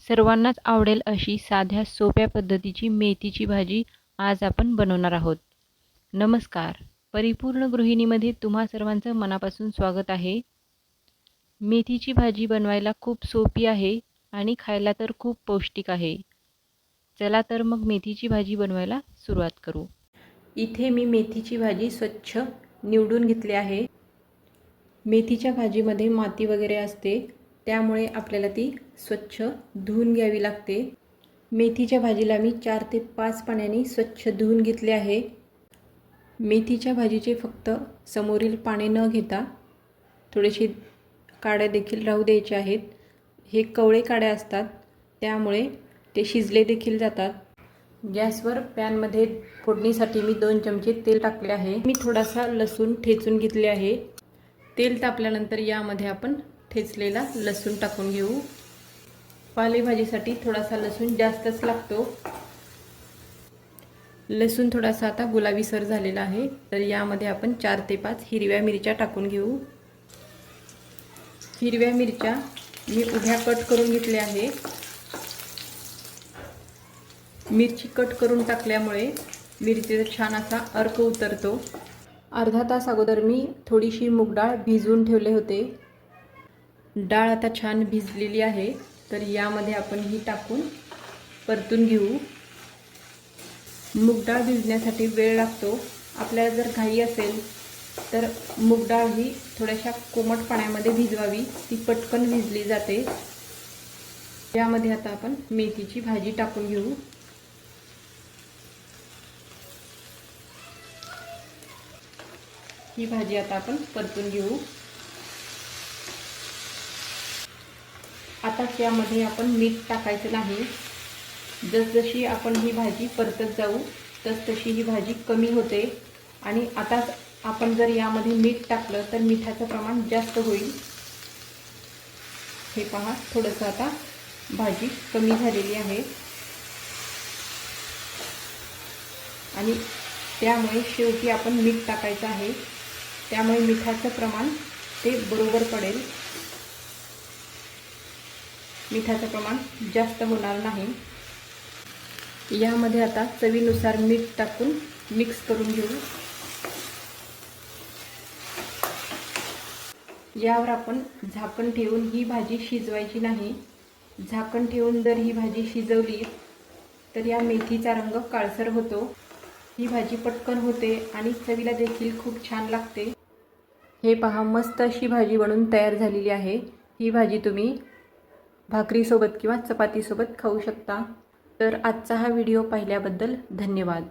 सर्वांनाच आवडेल अशी साध्या सोप्या पद्धतीची मेथीची भाजी आज आपण बनवणार आहोत। नमस्कार, परिपूर्ण गृहिणीमध्ये तुम्हा सर्वांचं मनापासून स्वागत आहे। मेथीची भाजी बनवायला खूप सोपी आहे आणि खायला तर खूप पौष्टिक आहे। चला तर मग मेथीची भाजी बनवायला सुरुवात करू। इथे मी मेथीची भाजी स्वच्छ निवडून घेतली आहे। मेथीच्या भाजीमध्ये माती वगैरे असते, त्यामुळे आपल्याला ती स्वच्छ धुवून घ्यावी लागते। मेथीच्या भाजीला मी 4 ते 5 पाण्याने स्वच्छ धुवून घेतले आहे। मेथीच्या भाजीचे फक्त समोरील पाने न घेता थोडेसे काड्या देखील राहू द्यायचे आहेत। हे कवळे काड्या असतात, त्यामुळे ते शिजले देखील जातात। गॅसवर पॅनमध्ये फोडणीसाठी मी 2 चमचे तेल टाकले आहे। मी थोडासा लसूण ठेचून घेतले आहे। तेल तापल्यानंतर यामध्ये आपण ठेचलेला लसूण टाकून घेऊ। पालेभाजीसाठी थोडासा लसूण जास्तच लागतो। लसूण थोडासा आता गुलाबीसर झालेला आहे, तर यामध्ये आपण 4 ते 5 हिरव्या मिरच्या टाकून घेऊ। हिरव्या मिरच्या मी उभ्या कट करून घेतल्या आहे। मिरची कट करून टाकल्यामुळे मिरचीचा छान असा अर्क उतरतो। अर्धा तास अगोदर मी थोडीशी मूग डाळ भिजवून ठेवले होते। डाळ आता छान भिजलेली आहे, तर यामध्ये आपण ही टाकून परतून घेऊ। मूग डाळ भिजण्यासाठी वेळ लागतो। आपल्याला जर घाई असेल तर मूग डाळ ही थोड्याशा कोमट पाण्यामध्ये भिजवावी, ती पटकन भिजली जाते। यामध्ये आता आपण मेथीची भाजी टाकून घेऊ। ही भाजी आता आपण परतून घेऊ। आता यामध्ये आपण मीठ टाकायचं नाही। जसजशी आपण ही भाजी परतत जाऊ तसतशी ही भाजी कमी होते आणि आता आपण जर यामध्ये मीठ टाकलं तर मिठाचं प्रमाण जास्त होईल। हे पहा, थोडंसं आता भाजी कमी झालेली आहे आणि त्यामुळे शेवटी आपण मीठ टाकायचं आहे, त्यामुळे मिठाचं प्रमाण ते बरोबर पडेल। मिठाचं प्रमाण जास्त होणार नाही। यामध्ये आता चवीनुसार मीठ टाकून मिक्स करून घेऊ। यावर आपण झाकण ठेवून ही भाजी शिजवायची नाही। झाकण ठेवून जर ही भाजी शिजवली तर या मेथीचा रंग काळसर होतो। ही भाजी पटकन होते आणि चवीला देखील खूप छान लागते। हे पहा, मस्त अशी भाजी बनून तयार झालेली आहे। ही भाजी तुम्ही भाकरीसोबत किंवा चपातीसोबत खाऊ शकता। तर आजचा हा व्हिडिओ पाहिल्याबद्दल धन्यवाद।